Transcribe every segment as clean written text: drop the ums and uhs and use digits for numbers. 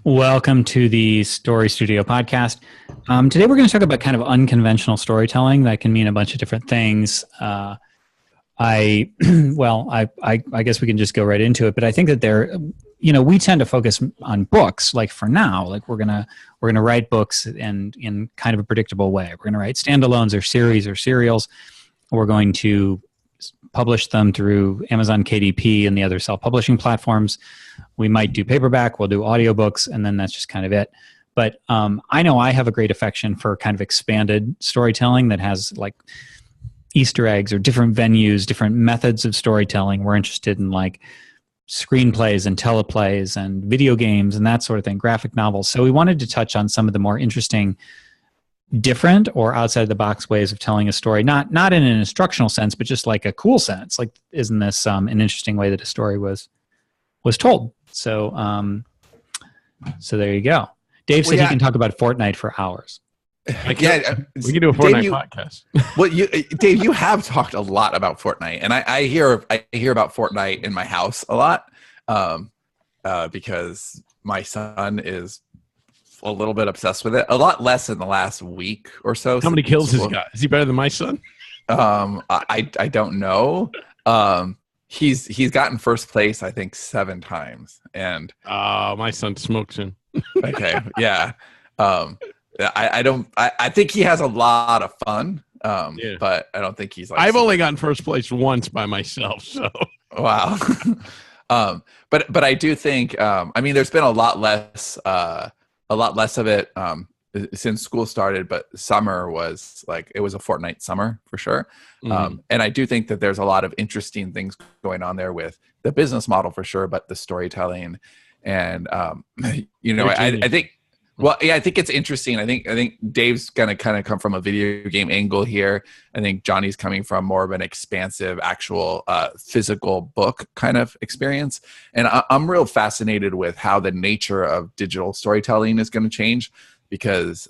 Welcome to the Story Studio podcast. Today we're going to talk about kind of unconventional storytelling that can mean a bunch of different things. I guess we can just go right into it. But I think that we tend to focus on books. Like for now, like we're gonna write books in kind of a predictable way. We're gonna write standalones or series or serials. We're going to publish them through Amazon KDP and the other self-publishing platforms. We might do paperback, we'll do audiobooks, and then that's just kind of it. But I know I have a great affection for kind of expanded storytelling that has like Easter eggs or different venues, different methods of storytelling. We're interested in like screenplays and teleplays and video games and that sort of thing, graphic novels. So we wanted to touch on some of the more interesting different or outside the box ways of telling a story, not in an instructional sense, but just like a cool sense. Like, isn't this an interesting way that a story was told? So there you go. Dave said he can talk about Fortnite for hours. We can do a Fortnite podcast. Well, Dave, you have talked a lot about Fortnite, and I hear about Fortnite in my house a lot because my son is a little bit obsessed with it. A lot less in the last week or so. How many kills has he got? Is he better than my son? I don't know. He's gotten first place, I think, 7 times. And my son smokes him. Okay, yeah. I think he has a lot of fun. But I don't think he's like. I've only gotten first place once by myself. So wow. But I do think. I mean, there's been a lot less of it since school started, but summer was like, it was a Fortnite summer for sure. Mm-hmm. And I do think that there's a lot of interesting things going on there with the business model for sure, but the storytelling and, I think, well, yeah, I think it's interesting. I think Dave's going to kind of come from a video game angle here. I think Johnny's coming from more of an expansive, actual physical book kind of experience. And I'm real fascinated with how the nature of digital storytelling is going to change because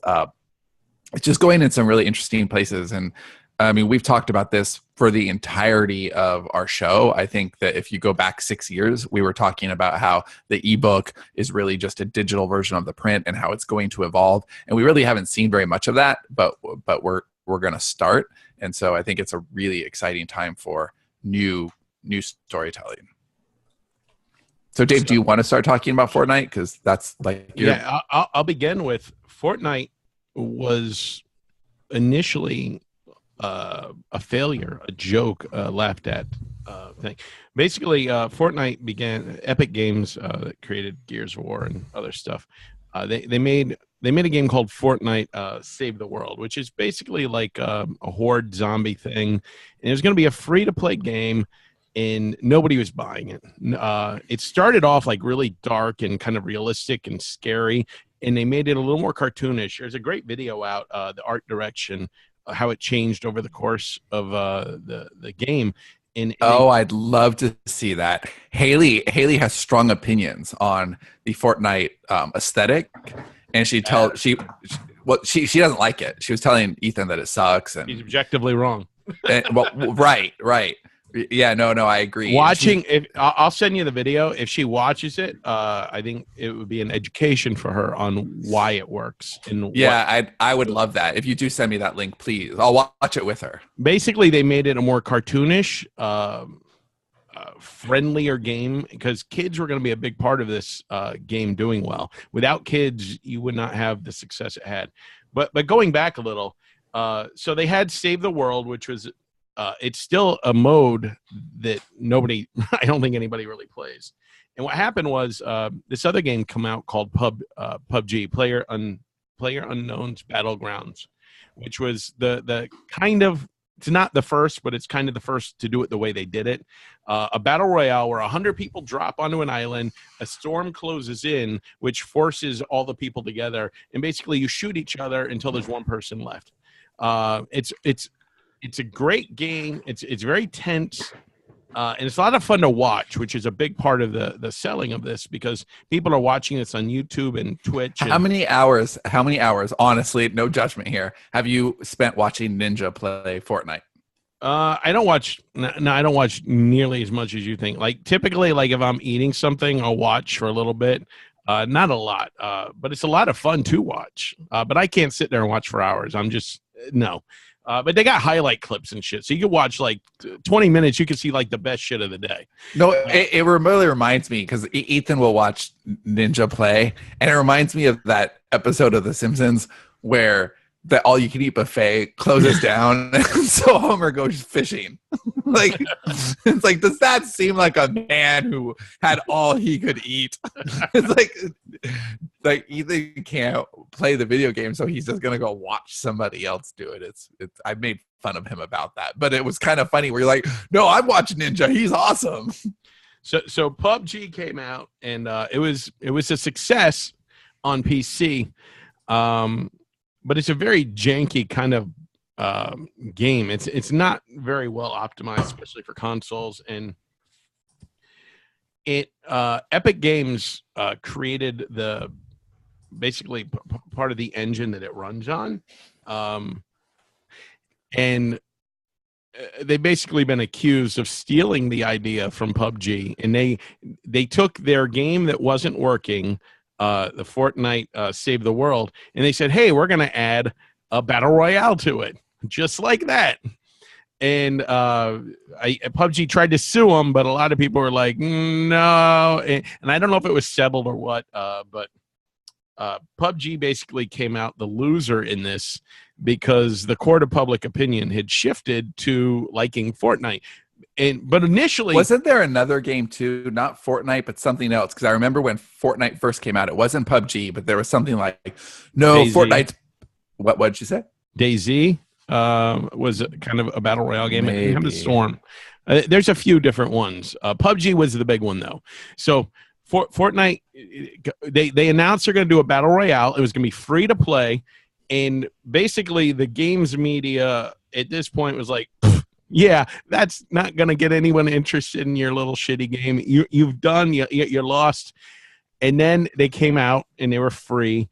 it's just going in some really interesting places. And I mean, we've talked about this for the entirety of our show. I think that if you go back 6 years, we were talking about how the ebook is really just a digital version of the print and how it's going to evolve. And we really haven't seen very much of that, but we're going to start. And so I think it's a really exciting time for new storytelling. So Dave, do you want to start talking about Fortnite? Because that's like I'll begin with Fortnite was initially a failure, a joke, laughed at thing. Basically, Fortnite began. Epic Games that created Gears of War and other stuff. They made a game called Fortnite Save the World, which is basically like a horde zombie thing. And it was going to be a free-to-play game, and nobody was buying it. It started off like really dark and kind of realistic and scary, and they made it a little more cartoonish. There's a great video out, the art direction, how it changed over the course of the game. I'd love to see that. Haley has strong opinions on the Fortnite aesthetic, and she doesn't like it. She was telling Ethan that it sucks, and he's objectively wrong. Right. Yeah, no, I agree. I'll send you the video. If she watches it, I think it would be an education for her on why it works. I would love that. If you do send me that link, please. I'll watch it with her. Basically, they made it a more cartoonish, friendlier game because kids were going to be a big part of this game doing well. Without kids, you would not have the success it had. But going back a little, so they had Save the World, which was it's still a mode that I don't think anybody really plays. And what happened was this other game come out called PUBG, Player Unknown's Battlegrounds, which was the kind of, it's not the first, but it's kind of the first to do it the way they did it. A battle royale where 100 people drop onto an island, a storm closes in, which forces all the people together, and basically you shoot each other until there's one person left. It's a great game. It's very tense, and it's a lot of fun to watch, which is a big part of the selling of this because people are watching this on YouTube and Twitch. How many hours? Honestly, no judgment here. Have you spent watching Ninja play Fortnite? I don't watch nearly as much as you think. Like typically, like if I'm eating something, I'll watch for a little bit. Not a lot, but it's a lot of fun to watch. But I can't sit there and watch for hours. I'm just no. But they got highlight clips and shit, so you can watch like 20 minutes. You can see like the best shit of the day. No, it really reminds me because Ethan will watch Ninja play, and it reminds me of that episode of The Simpsons where the all-you-can-eat buffet closes down, and so Homer goes fishing. Like, it's like, does that seem like a man who had all he could eat? It's like Ethan can't play the video game, so he's just gonna go watch somebody else do it. It's I made fun of him about that, but it was kind of funny where you're like, no, I'm watching Ninja. He's awesome. So PUBG came out, and it was a success on PC. But it's a very janky kind of game. It's not very well optimized, especially for consoles. And Epic Games created the basically part of the engine that it runs on, and they've basically been accused of stealing the idea from PUBG. And they took their game that wasn't working, the Fortnite Save the World, and they said, hey, we're going to add a battle royale to it, just like that. And PUBG tried to sue them, but a lot of people were like, no. And I don't know if it was settled or what, but PUBG basically came out the loser in this because the court of public opinion had shifted to liking Fortnite. But initially, wasn't there another game too, not Fortnite, but something else? Because I remember when Fortnite first came out, it wasn't PUBG, but there was something like, no, DayZ. Fortnite's what did you say? DayZ was kind of a battle royale game. Maybe. It had the Storm. There's a few different ones. PUBG was the big one though. So Fortnite, they announced they're going to do a battle royale. It was going to be free to play, and basically the games media at this point was like, yeah, that's not going to get anyone interested in your little shitty game. You're lost. And then they came out and they were free,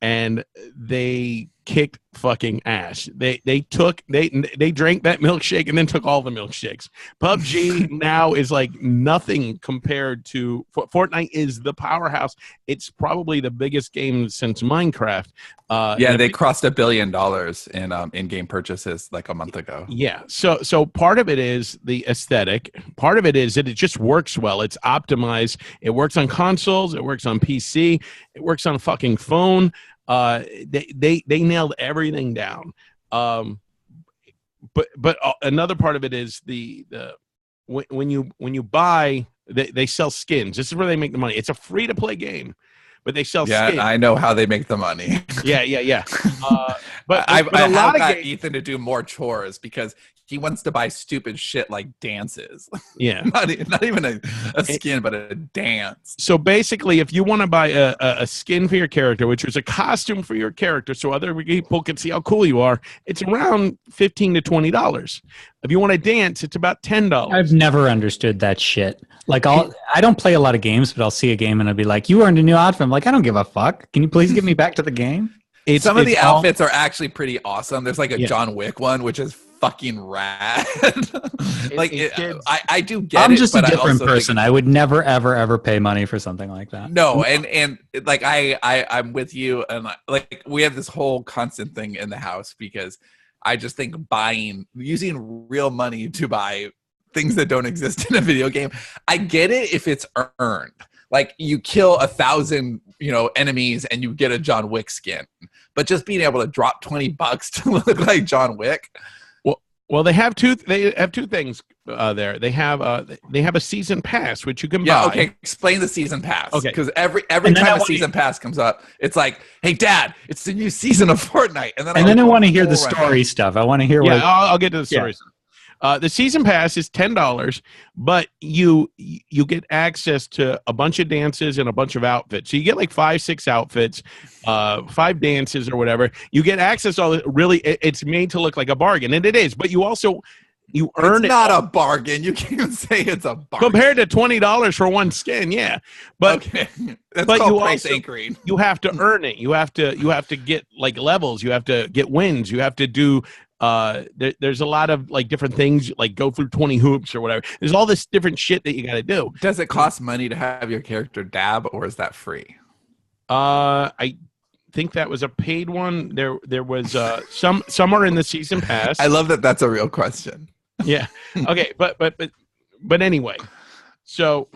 and they kicked fucking ass. They drank that milkshake and then took all the milkshakes. PUBG now is like nothing compared to Fortnite. Is the powerhouse. It's probably the biggest game since Minecraft. They crossed $1 billion in in-game purchases like a month ago. Yeah. So part of it is the aesthetic. Part of it is that it just works well. It's optimized. It works on consoles. It works on PC. It works on a fucking phone. They nailed everything down. But another part of it is when you buy, they sell skins. This is where they make the money. It's a free to play game, but they sell skins. I know how they make the money. Yeah. But I a lot of got games, Ethan to do more chores because he wants to buy stupid shit like dances. Yeah. not even a skin, but a dance. So basically, if you want to buy a skin for your character, which is a costume for your character, so other people can see how cool you are, it's around $15 to $20. If you want to dance, it's about $10. I've never understood that shit. Like, I don't play a lot of games, but I'll see a game and I'll be like, you earned a new outfit. I'm like, I don't give a fuck. Can you please get me back to the game? Some of the outfits are actually pretty awesome. There's like a John Wick one, which is fucking rad. I do get it. I'm just a but different person. I would never, ever, ever pay money for something like that. No, and like I'm with you, and like we have this whole constant thing in the house because I just think using real money to buy things that don't exist in a video game. I get it if it's earned. Like you kill 1,000, enemies and you get a John Wick skin, but just being able to drop $20 to look like John Wick. Well, they have two things there. They have a season pass which you can buy. Okay. Explain the season pass. Okay, because every time a season pass comes up, it's like, hey, Dad, it's the new season of Fortnite, and then I want to hear the story stuff. I want to hear. Yeah, I'll get to the story. Yeah. The season pass is $10, but you get access to a bunch of dances and a bunch of outfits. So you get like 5-6 outfits, 5 dances or whatever. You get access to all. Really, it's made to look like a bargain, and it is. But you earn it. It's not a bargain. You can't even say it's a bargain compared to $20 for one skin. Yeah, but okay, that's called price anchoring. You have to earn it. You have to get like levels. You have to get wins. You have to do. There's a lot of like different things, like go through 20 hoops or whatever. There's all this different shit that you got to do. Does it cost money to have your character dab, or is that free? I think that was a paid one. There was some are in the season pass. I love that. That's a real question. Yeah. Okay. But anyway, so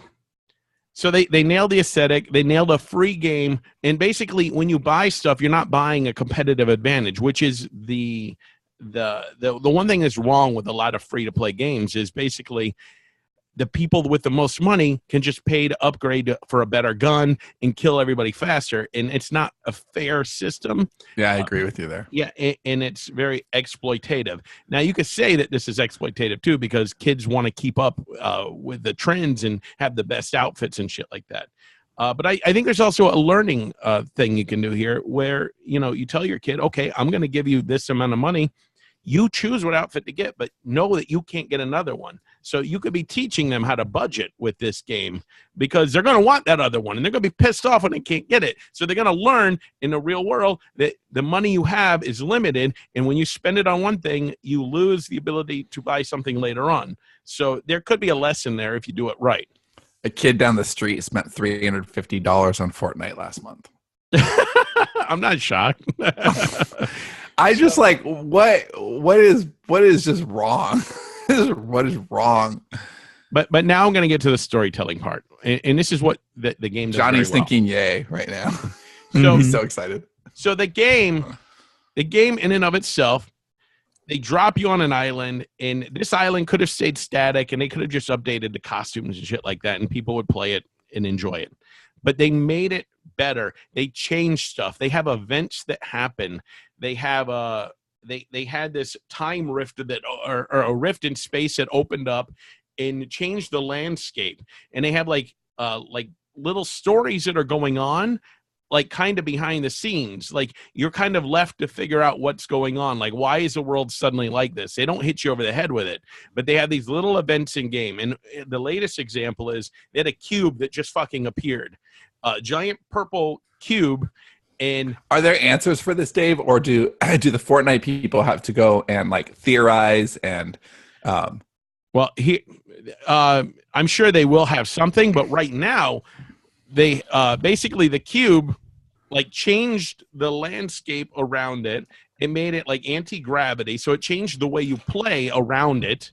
they nailed the aesthetic. They nailed a free game. And basically, when you buy stuff, you're not buying a competitive advantage, which is the one thing that's wrong with a lot of free to play games is basically the people with the most money can just pay to upgrade for a better gun and kill everybody faster. And it's not a fair system. Yeah, I agree with you there. Yeah, and it's very exploitative. Now, you could say that this is exploitative, too, because kids want to keep up with the trends and have the best outfits and shit like that. But I think there's also a learning thing you can do here where, you tell your kid, okay, I'm going to give you this amount of money. You choose what outfit to get, but know that you can't get another one. So you could be teaching them how to budget with this game because they're going to want that other one and they're going to be pissed off when they can't get it. So they're going to learn in the real world that the money you have is limited. And when you spend it on one thing, you lose the ability to buy something later on. So there could be a lesson there if you do it right. A kid down the street spent $350 on Fortnite last month. I'm not shocked. I just like what is just wrong? What is wrong? But now I'm going to get to the storytelling part, and this is what the game does. Johnny's very well. thinking yay right now. So He's so excited. So the game in and of itself, they drop you on an island, and this island could have stayed static, and they could have just updated the costumes and shit like that, and people would play it and enjoy it. But they made it better. They changed stuff. They have events that happen. They have they had this time rift or a rift in space that opened up and changed the landscape. And they have like little stories that are going on, like kind of behind the scenes. Like you're kind of left to figure out what's going on. Like, why is the world suddenly like this? They don't hit you over the head with it, but they have these little events in game. And the latest example is they had a cube that just fucking appeared, a giant purple cube. And are there answers for this, Dave, or do the Fortnite people have to go and like theorize and? Well, I'm sure they will have something, but right now, they basically the cube like changed the landscape around it. It made it like anti-gravity, so it changed the way you play around it,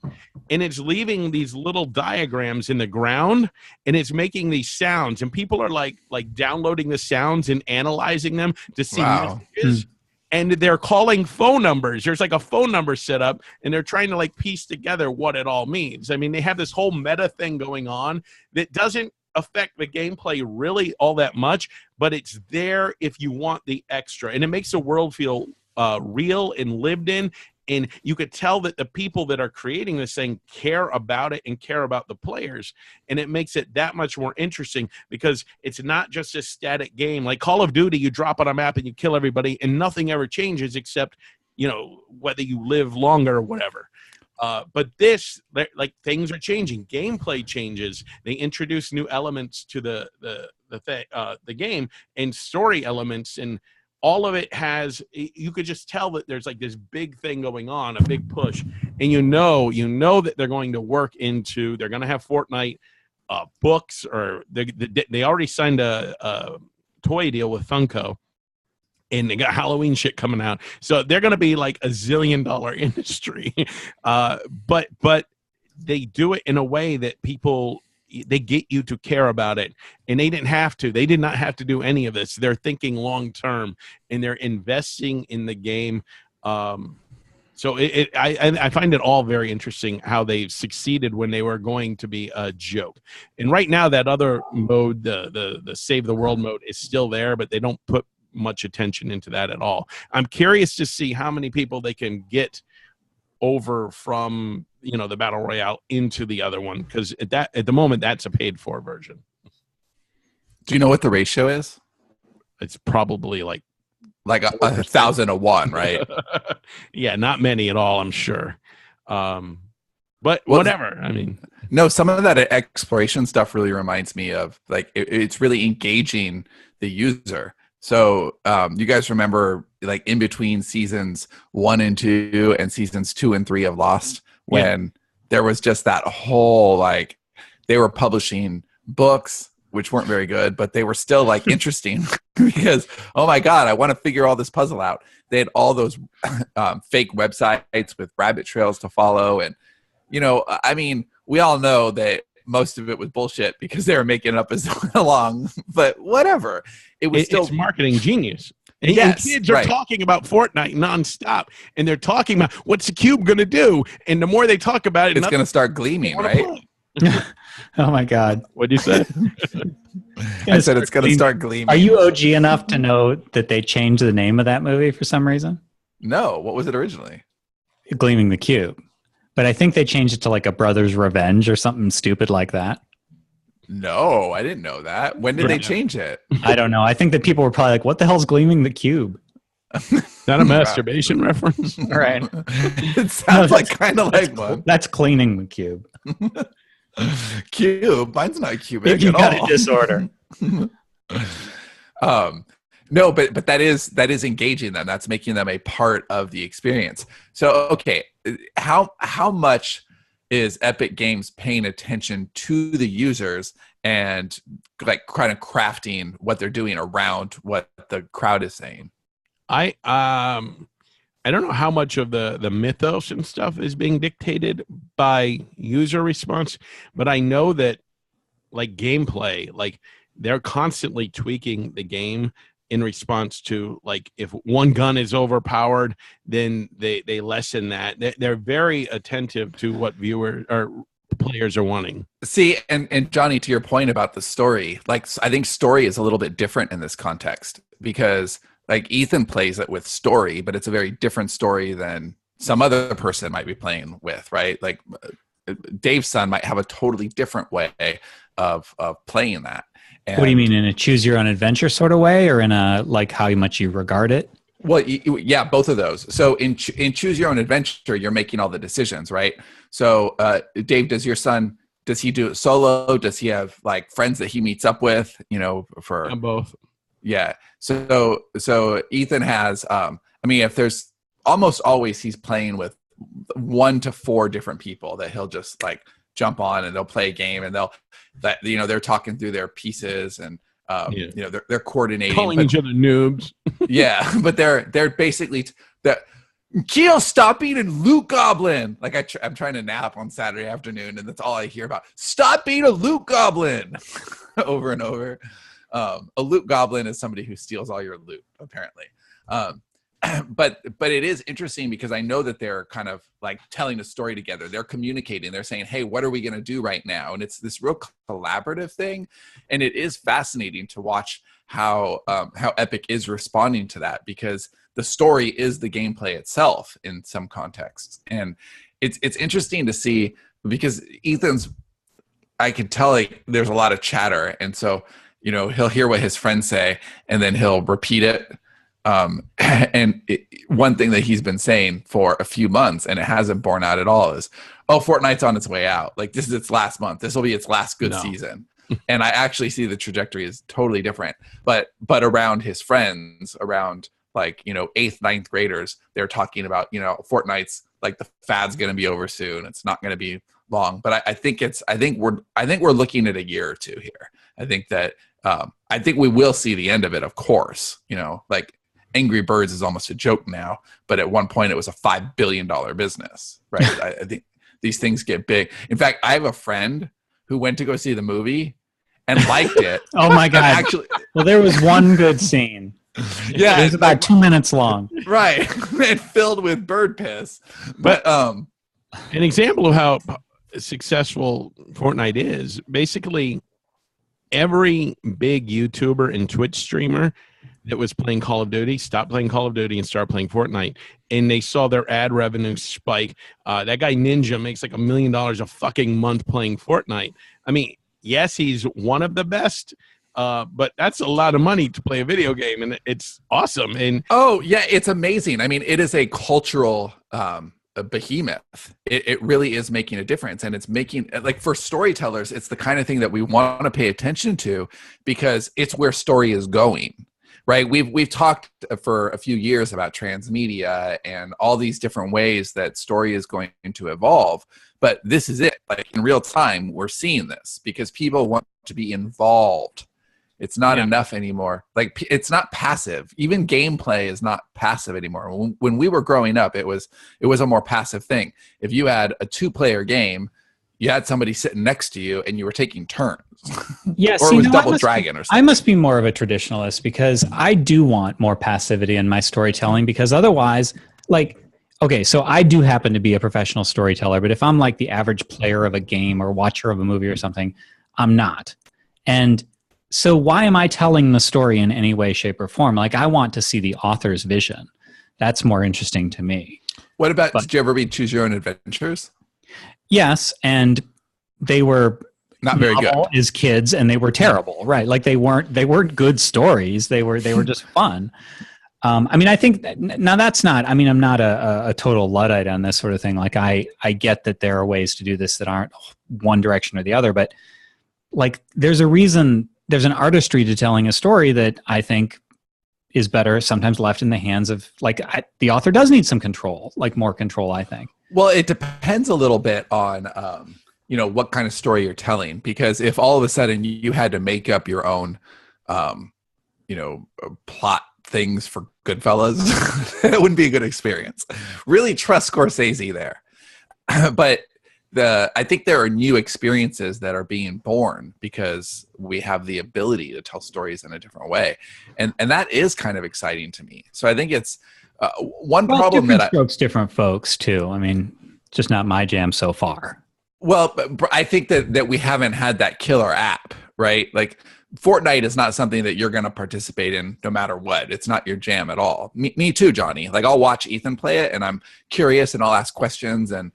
and it's leaving these little diagrams in the ground, and it's making these sounds, and people are like downloading the sounds and analyzing them to see messages, and they're calling phone numbers. There's like a phone number set up, and they're trying to like piece together what it all means. I mean, they have this whole meta thing going on that doesn't affect the gameplay really all that much, but it's there if you want the extra, and it makes the world feel real and lived in, and you could tell that the people that are creating this thing care about it and care about the players, and it makes it that much more interesting because it's not just a static game like Call of Duty. You drop on a map and you kill everybody and nothing ever changes except whether you live longer or whatever. But this, like, things are changing. Gameplay changes. They introduce new elements to the game and story elements, and all of it has. You could just tell that there's like this big thing going on, a big push, and you know that they're going to work into. They're going to have Fortnite books, or they already signed a toy deal with Funko. And they got Halloween shit coming out. So they're going to be like $1 zillion industry. But they do it in a way that they get you to care about it. And they didn't have to. They did not have to do any of this. They're thinking long term, and they're investing in the game. So I find it all very interesting how they've succeeded when they were going to be a joke. And right now, that other mode, the Save the World mode, is still there, but they don't put much attention into that at all. I'm curious to see how many people they can get over from the battle royale into the other one, because at the moment that's a paid for version. Do you know what the ratio is? It's probably like 1,000 to 1, right? Yeah, not many at all, I'm sure. But whatever. I mean, no, some of that exploration stuff really reminds me of like it's really engaging the user. So you guys remember like in between seasons 1 and 2 and seasons 2 and 3 of Lost, when there was just that whole, like, they were publishing books, which weren't very good, but they were still like interesting because, oh my God, I want to figure all this puzzle out. They had all those fake websites with rabbit trails to follow. And, you know, I mean, we all know that most of it was bullshit because they were making it up as they went along, but whatever. It's marketing genius. And, yes, and kids are talking about Fortnite nonstop, and they're talking about what's the cube going to do. And the more they talk about it, it's going to start gleaming, right? Oh my God. What'd you say? I said it's going to start gleaming. Are you OG enough to know that they changed the name of that movie for some reason? No. What was it originally? Gleaming the Cube. But I think they changed it to like A Brother's Revenge or something stupid like that. No, I didn't know that. When did they change it? I don't know. I think that people were probably like, what the hell's Gleaming the Cube? Not a masturbation reference? Right. It sounds like kind of like one. That's Cleaning the Cube. Cube? Mine's not cubic You at got all. a disorder. No, but that is engaging them. That's making them a part of the experience. So, okay, how much is Epic Games paying attention to the users and like kind of crafting what they're doing around what the crowd is saying? I don't know how much of the mythos and stuff is being dictated by user response, but I know that like gameplay, like they're constantly tweaking the game in response to, like, if one gun is overpowered, then they lessen that. They're very attentive to what viewers or players are wanting. See, and Johnny, to your point about the story, like I think story is a little bit different in this context because like Ethan plays it with story, but it's a very different story than some other person might be playing with, right? Like Dave's son might have a totally different way of playing that. And, what do you mean, in a choose your own adventure sort of way, or in a like how much you regard it? Well, yeah, both of those. So in choose your own adventure, you're making all the decisions, right? So Dave, does he do it solo? Does he have like friends that he meets up with, you know, for both? Yeah. So Ethan has, I mean, if there's almost always he's playing with 1 to 4 different people that he'll just like jump on and they'll play a game and they're talking through their pieces and you know they're coordinating, calling each other noobs. Yeah, but they're basically that Keel, stop eating loot goblin. Like I'm trying to nap on Saturday afternoon and that's all I hear about. Stop eating a loot goblin over and over. A loot goblin is somebody who steals all your loot, apparently. But it is interesting because I know that they're kind of like telling a story together. They're communicating. They're saying, hey, what are we going to do right now? And it's this real collaborative thing. And it is fascinating to watch how Epic is responding to that because the story is the gameplay itself in some contexts. And it's interesting to see because I could tell like there's a lot of chatter. And so, you know, he'll hear what his friends say and then he'll repeat it. One thing that he's been saying for a few months and it hasn't borne out at all is, oh, Fortnite's on its way out. Like this is its last month. This will be its last good season. And I actually see the trajectory is totally different, but around his friends, around like, you know, 8th, 9th graders, they're talking about, you know, Fortnite's like the fad's going to be over soon. It's not going to be long, but I think we're looking at a year or two here. I think that, I think we will see the end of it, of course, you know, like Angry Birds is almost a joke now, but at one point it was a $5 billion business, right? I think these things get big. In fact, I have a friend who went to go see the movie and liked it. Oh my God. Actually, well, there was one good scene. Yeah. It was about 2 minutes long. Right. And filled with bird piss. But an example of how successful Fortnite is, basically every big YouTuber and Twitch streamer that was playing Call of Duty stopped playing Call of Duty and started playing Fortnite, and they saw their ad revenue spike. That guy Ninja makes like $1 million a fucking month playing Fortnite. I mean, yes, he's one of the best, but that's a lot of money to play a video game, and it's awesome. And oh yeah, it's amazing. I mean, it is a cultural a behemoth. It really is making a difference, and it's making, like, for storytellers, it's the kind of thing that we want to pay attention to because it's where story is going. Right, we've talked for a few years about transmedia and all these different ways that story is going to evolve, but this is it. Like in real time, we're seeing this because people want to be involved. It's not enough anymore. Like, it's not passive. Even gameplay is not passive anymore. When we were growing up, it was a more passive thing. If you had a 2-player game, you had somebody sitting next to you and you were taking turns. Yes, or it was Double Dragon or something. I must be more of a traditionalist because I do want more passivity in my storytelling, because otherwise, like, okay, so I do happen to be a professional storyteller, but if I'm like the average player of a game or watcher of a movie or something, I'm not. And so why am I telling the story in any way, shape, or form? Like, I want to see the author's vision. That's more interesting to me. What about, did you ever read Choose Your Own Adventures? Yes, and they were not very good as kids, and they were terrible, right? Like, they weren't good stories. They were just fun. I mean, I think now that's not. I mean, I'm not a total Luddite on this sort of thing. Like, I get that there are ways to do this that aren't one direction or the other, but like, there's a reason. There's an artistry to telling a story that I think is better sometimes left in the hands of, like, the author does need some control, like more control, I think. Well, it depends a little bit on, what kind of story you're telling, because if all of a sudden you had to make up your own, plot things for Goodfellas, it wouldn't be a good experience. Really trust Scorsese there. But I think there are new experiences that are being born because we have the ability to tell stories in a different way. And that is kind of exciting to me. So I think it's one problem that strokes different folks too. I mean, just not my jam so far. Well, I think that we haven't had that killer app, right? Like, Fortnite is not something that you're going to participate in no matter what. It's not your jam at all. Me too, Johnny. Like, I'll watch Ethan play it and I'm curious and I'll ask questions, and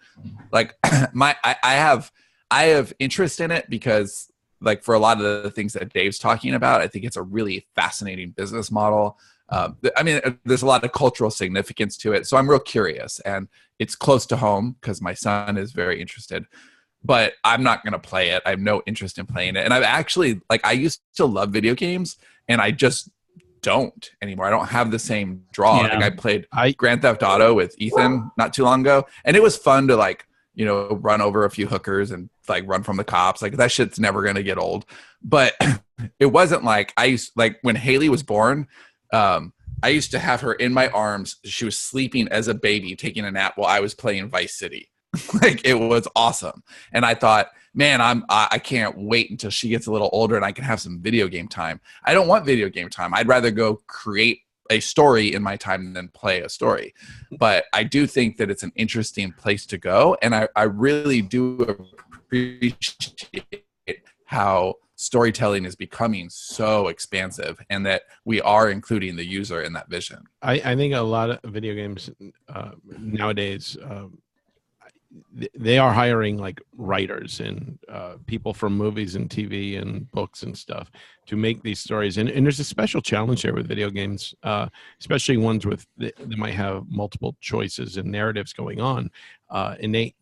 like I have interest in it because, like, for a lot of the things that Dave's talking about, I think it's a really fascinating business model. I mean, there's a lot of cultural significance to it. So I'm real curious, and it's close to home because my son is very interested. But I'm not going to play it. I have no interest in playing it. And I've actually, like, I used to love video games, and I just don't anymore. I don't have the same draw. Yeah. Like, I played Grand Theft Auto with Ethan not too long ago, and it was fun to, like, run over a few hookers and, like, run from the cops. Like, that shit's never going to get old. But it wasn't like when Haley was born, I used to have her in my arms. She was sleeping as a baby, taking a nap while I was playing Vice City. Like, it was awesome. And I thought, man, I can't wait until she gets a little older and I can have some video game time. I don't want video game time. I'd rather go create a story in my time than play a story. But I do think that it's an interesting place to go. And I really do appreciate how storytelling is becoming so expansive, and that we are including the user in that vision. I think a lot of video games nowadays, they are hiring, like, writers and people from movies and TV and books and stuff to make these stories. And there's a special challenge there with video games, especially ones that might have multiple choices and narratives going on. And they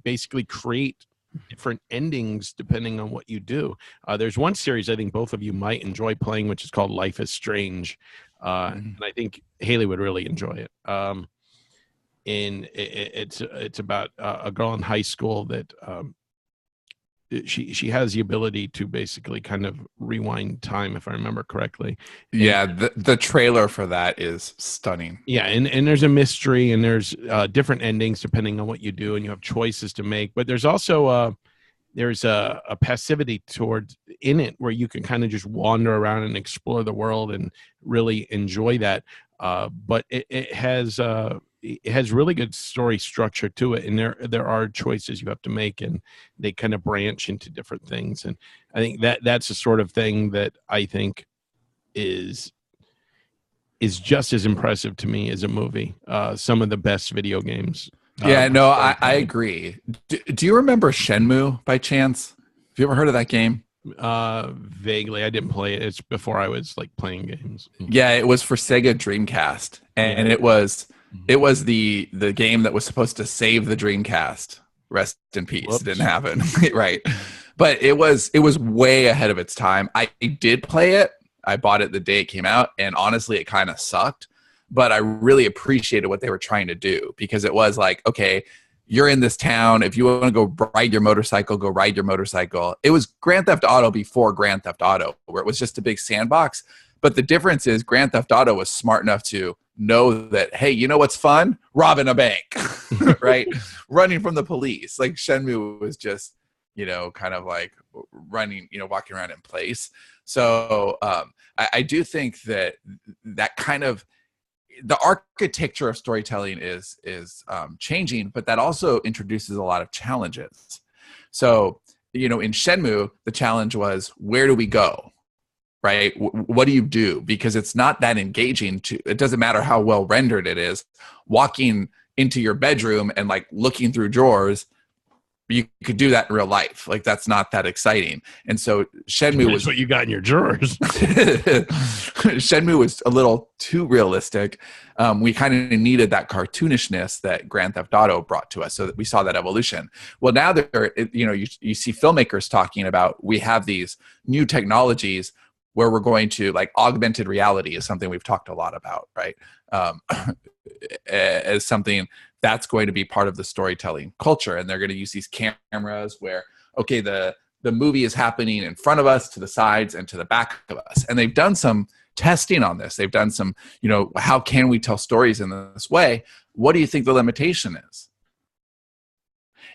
basically create different endings depending on what you do. There's one series I think both of you might enjoy playing, which is called Life is Strange. And I think Haley would really enjoy it. And it's about a girl in high school that she has the ability to basically kind of rewind time, if I remember correctly. Yeah, the trailer for that is stunning. Yeah, and there's a mystery, and there's different endings depending on what you do, and you have choices to make. But there's also there's a passivity towards in it where you can kind of just wander around and explore the world and really enjoy that. But it has really good story structure to it, and there are choices you have to make, and they kind of branch into different things. And I think that's the sort of thing that I think is just as impressive to me as a movie. Some of the best video games. Yeah, no, I agree. Do you remember Shenmue by chance? Have you ever heard of that game? Vaguely. I didn't play it. It's before I was, like, playing games. Yeah, it was for Sega Dreamcast, and it was the game that was supposed to save the Dreamcast. Rest in peace. Whoops. It didn't happen. Right. But it was way ahead of its time. I did play it. I bought it the day it came out, and honestly, it kind of sucked. But I really appreciated what they were trying to do, because it was like, okay, you're in this town. If you want to go ride your motorcycle, go ride your motorcycle. It was Grand Theft Auto before Grand Theft Auto, where it was just a big sandbox. But the difference is Grand Theft Auto was smart enough to know that, hey, you know what's fun? Robbing a bank, right? Running from the police. Like Shenmue was just, kind of like running, walking around in place. So I do think that kind of the architecture of storytelling is changing, but that also introduces a lot of challenges. So, in Shenmue, the challenge was, where do we go? Right? What do you do? Because it's not that engaging. It doesn't matter how well rendered it is. Walking into your bedroom and like looking through drawers, you could do that in real life. Like that's not that exciting. And so Shenmue was what you got in your drawers. Shenmue was a little too realistic. We kind of needed that cartoonishness that Grand Theft Auto brought to us, so that we saw that evolution. Well, now you see filmmakers talking about, we have these new technologies where we're going to, like, augmented reality is something we've talked a lot about, right? As something that's going to be part of the storytelling culture. And they're going to use these cameras where, okay, the movie is happening in front of us, to the sides, and to the back of us. And they've done some testing on this. They've done some, how can we tell stories in this way? What do you think the limitation is?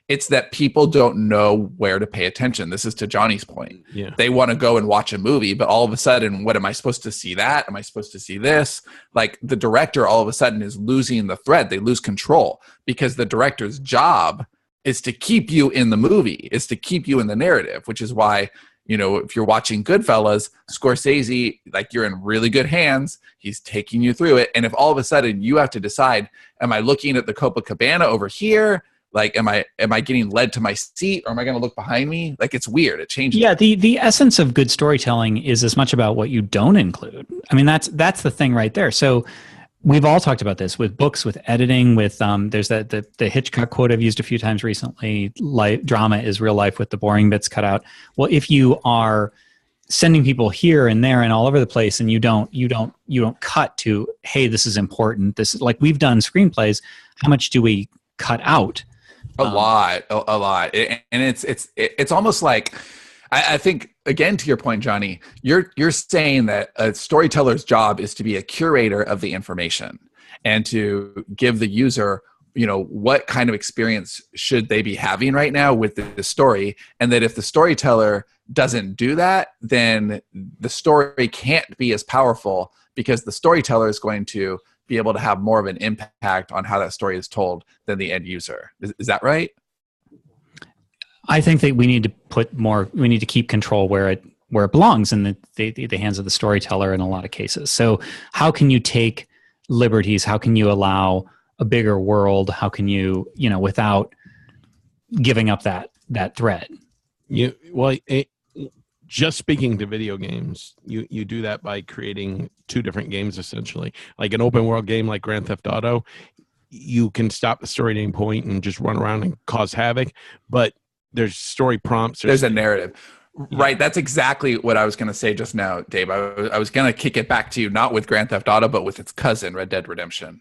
It's that people don't know where to pay attention. This is to Johnny's point. Yeah. They want to go and watch a movie, but all of a sudden, what am I supposed to see that? Am I supposed to see this? Like the director all of a sudden is losing the thread. They lose control, because the director's job is to keep you in the movie, is to keep you in the narrative, which is why, if you're watching Goodfellas, Scorsese, like, you're in really good hands. He's taking you through it. And if all of a sudden you have to decide, am I looking at the Copacabana over here? Like, am I getting led to my seat, or am I going to look behind me? Like, it's weird. It changes. Yeah, the essence of good storytelling is as much about what you don't include. I mean, that's the thing right there. So we've all talked about this with books, with editing, with there's the Hitchcock quote I've used a few times recently. Drama is real life with the boring bits cut out. Well, if you are sending people here and there and all over the place, and you don't cut to, hey, this is important. This is, like, we've done screenplays. How much do we cut out? A lot. And it's almost like, I think, again, to your point, Johnny, you're saying that a storyteller's job is to be a curator of the information and to give the user, what kind of experience should they be having right now with the story. And that if the storyteller doesn't do that, then the story can't be as powerful, because the storyteller is going to be able to have more of an impact on how that story is told than the end user. Is that right? I think that we need to keep control where it belongs, in the hands of the storyteller in a lot of cases. So how can you take liberties? How can you allow a bigger world? How can you, without giving up that thread? Just speaking to video games, you do that by creating two different games, essentially. Like an open world game like Grand Theft Auto, you can stop the story at any point and just run around and cause havoc, but there's story prompts. There's a narrative. Yeah. Right. That's exactly what I was going to say just now, Dave. I was going to kick it back to you, not with Grand Theft Auto, but with its cousin, Red Dead Redemption.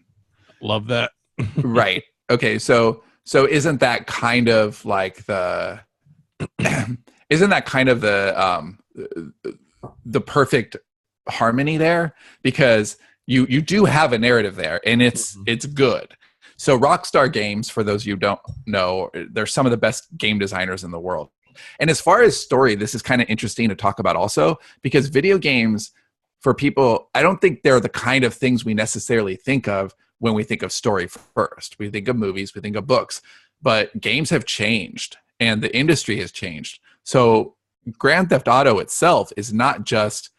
Love that. Right. Okay. So isn't that kind of like isn't that kind of the perfect harmony there? Because you do have a narrative there, and it's good. So Rockstar Games, for those you don't know, they're some of the best game designers in the world. And as far as story, this is kind of interesting to talk about also, because video games, for people, I don't think they're the kind of things we necessarily think of when we think of story first. We think of movies, we think of books, but games have changed and the industry has changed. So Grand Theft Auto itself is not just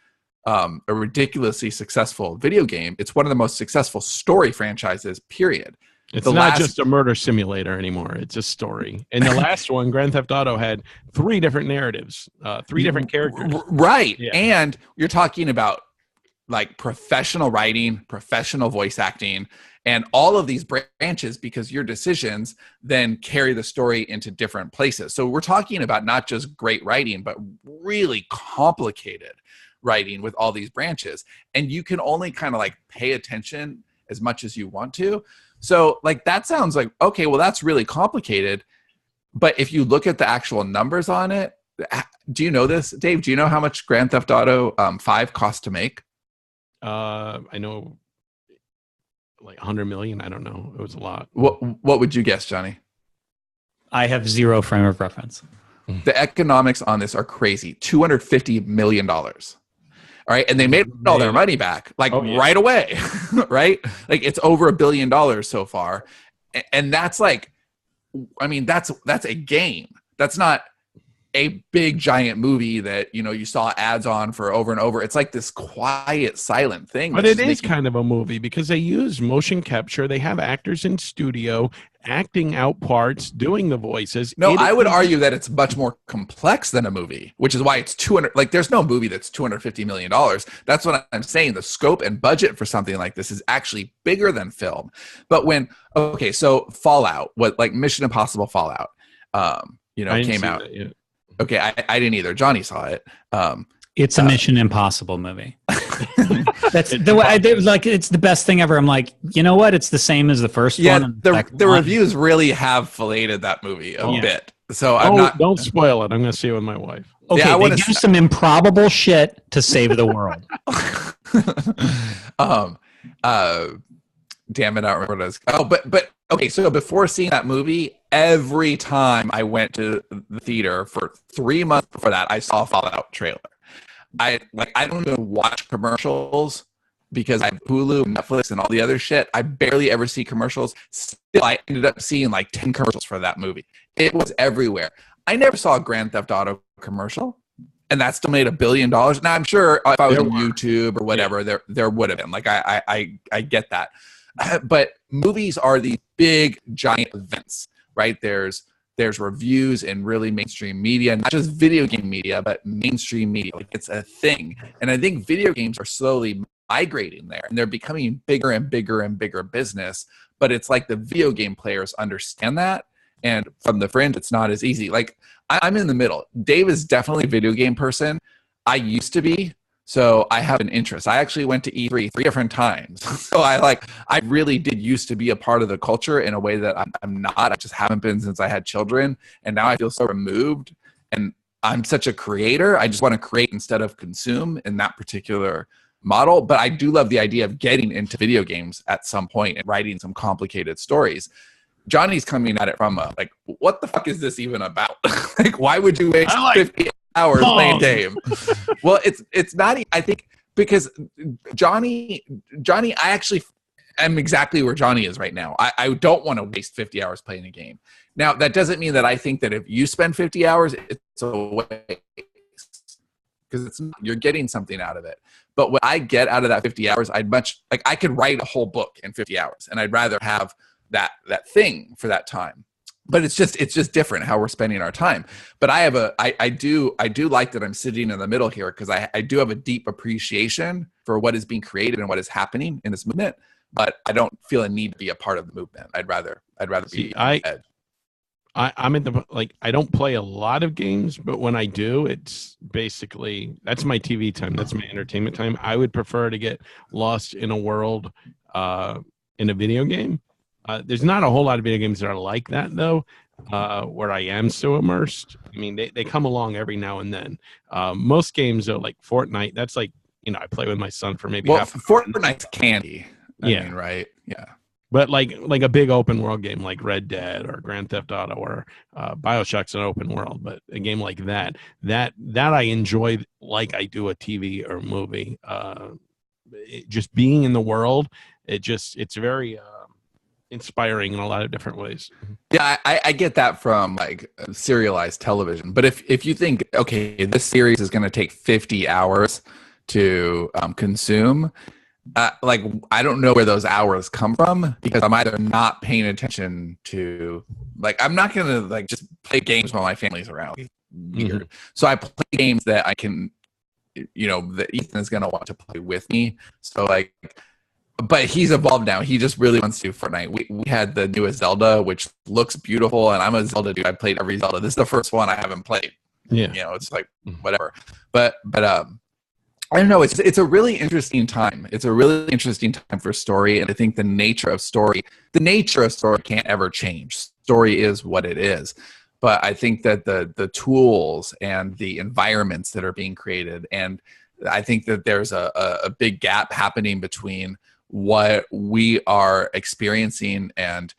a ridiculously successful video game. It's one of the most successful story franchises, period. It's not just a murder simulator anymore. It's a story. And the last one, Grand Theft Auto, had 3 different narratives, 3 different characters. Right. Yeah. And you're talking about like professional writing, professional voice acting, and all of these branches, because your decisions then carry the story into different places. So we're talking about not just great writing, but really complicated writing with all these branches. And you can only kind of like pay attention as much as you want to. So like that sounds like, okay, well that's really complicated. But if you look at the actual numbers on it, do you know this, Dave? Do you know how much Grand Theft Auto 5 cost to make? I know like 100 million. I don't know. It was a lot. What would you guess, Johnny? I have zero frame of reference. The economics on this are crazy. $250 million. All right. And they made all their money back like right away. Right. Like it's over $1 billion so far. And that's like, I mean, that's a game. That's not a big giant movie that, you know, you saw ads on for over and over. It's like this quiet, silent thing. But it is kind of a movie because they use motion capture. They have actors in studio acting out parts, doing the voices. No, I would argue that it's much more complex than a movie, which is why it's 200. Like, there's no movie that's $250 million. That's what I'm saying. The scope and budget for something like this is actually bigger than film. But so Fallout, like Mission Impossible Fallout, came out. Okay, I didn't either. Johnny saw it. It's a Mission Impossible movie. That's the way it's the best thing ever. I'm like, you know what? It's the same as the first one. And the reviews really have filleted that movie a bit. So don't spoil it. I'm going to see it with my wife. Okay, they do some improbable shit to save the world. Damn it, I don't remember what it is. Oh, but okay, so before seeing that movie, every time I went to the theater for 3 months before that, I saw a Fallout trailer. I don't even watch commercials because I have Hulu, Netflix, and all the other shit. I barely ever see commercials. Still, I ended up seeing like 10 commercials for that movie. It was everywhere. I never saw a Grand Theft Auto commercial, and that still made $1 billion. Now, I'm sure if I was on YouTube or whatever, there would have been. Like, I get that. But movies are these big, giant events, right? There's reviews in really mainstream media, not just video game media, but mainstream media. Like, it's a thing. And I think video games are slowly migrating there, and they're becoming bigger and bigger and bigger business. But it's like the video game players understand that. And from the fringe, it's not as easy. Like, I'm in the middle. Dave is definitely a video game person. I used to be. So I have an interest. I actually went to E3 3 different times. So I really did used to be a part of the culture in a way that I'm not. I just haven't been since I had children. And now I feel so removed. And I'm such a creator. I just want to create instead of consume in that particular model. But I do love the idea of getting into video games at some point and writing some complicated stories. Johnny's coming at it from what the fuck is this even about? Like, why would you waste 50 hours playing game? Well, it's not. I think because Johnny, I actually am exactly where Johnny is right now. I don't want to waste 50 hours playing a game. Now, that doesn't mean that I think that if you spend 50 hours, it's a waste, because you're getting something out of it. But what I get out of that 50 hours, I could write a whole book in 50 hours, and I'd rather have that thing for that time. But it's just different how we're spending our time. But I do like that I'm sitting in the middle here, because I do have a deep appreciation for what is being created and what is happening in this movement. But I don't feel a need to be a part of the movement. I'd rather be. I'm in the I don't play a lot of games, but when I do, it's basically that's my TV time. That's my entertainment time. I would prefer to get lost in a world in a video game. There's not a whole lot of video games that are like that, though, where I am so immersed. I mean, they come along every now and then. Most games are like Fortnite. That's like, I play with my son for maybe half. Fortnite's candy. I mean, right? Yeah. But like a big open world game like Red Dead or Grand Theft Auto or BioShock's an open world, but a game like that I enjoy like I do a TV or movie. Just being in the world, it's very inspiring in a lot of different ways. Yeah, I get that from like serialized television. But if you think, okay, this series is going to take 50 hours to consume, I don't know where those hours come from, because I'm either not paying attention to, I'm not going to just play games while my family's around. Weird. Mm-hmm. So I play games that I can, that Ethan is going to want to play with me. So but he's evolved now. He just really wants to do Fortnite. We had the newest Zelda, which looks beautiful, and I'm a Zelda dude. I played every Zelda. This is the first one I haven't played. Yeah. It's whatever. But I don't know. It's a really interesting time. It's a really interesting time for story, and I think the nature of story can't ever change. Story is what it is, but I think that the tools and the environments that are being created, and I think that there's a big gap happening between what we are experiencing and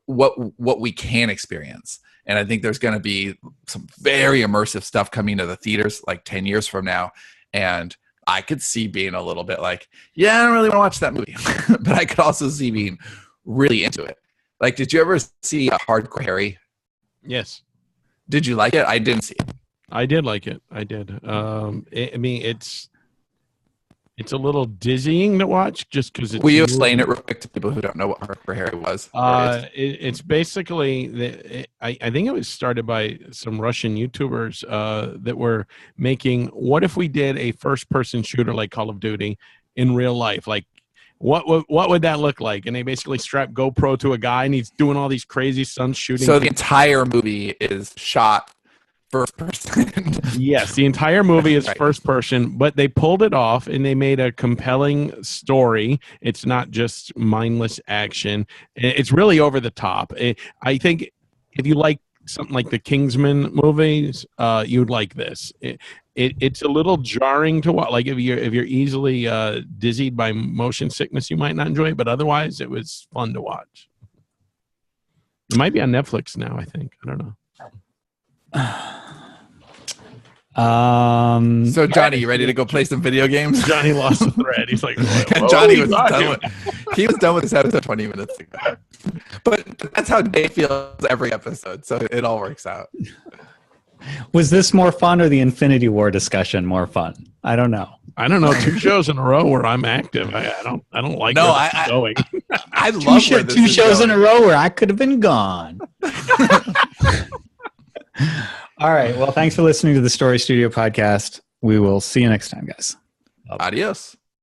what we can experience. And I think there's going to be some very immersive stuff coming to the theaters like 10 years from now. And I could see being a little bit like, yeah, I don't really want to watch that movie. But I could also see being really into it. Like, did you ever see Hardcore Harry? Yes. Did you like it? I didn't see it. I did like it. I did. I mean, it's a little dizzying to watch just because it's... Will you explain it real quick to people who don't know what Hardcore Harry was? It's basically, I think it was started by some Russian YouTubers that were making, what if we did a first-person shooter like Call of Duty in real life? Like, what would that look like? And they basically strap GoPro to a guy, and he's doing all these crazy stunts shooting. So the entire movie is shot first person. Yes, the entire movie is first person, but they pulled it off and they made a compelling story. It's not just mindless action. It's really over the top. I think if you like something like the Kingsman movies, you'd like this. It's a little jarring to watch. Like if you're easily dizzied by motion sickness, you might not enjoy it, but otherwise it was fun to watch. It might be on Netflix now, I think. I don't know. So Johnny, you ready to go play some video games? Johnny lost the thread. He's like, Johnny was done with this episode 20 minutes ago. But that's how Dave feels every episode, so it all works out. Was this more fun or the Infinity War discussion more fun? I don't know. 2 shows in a row where I'm active. I don't like where it's going. I love where this two is shows going. in a row where I could have been gone. All right. Well, thanks for listening to the Story Studio podcast. We will see you next time, guys. Adios.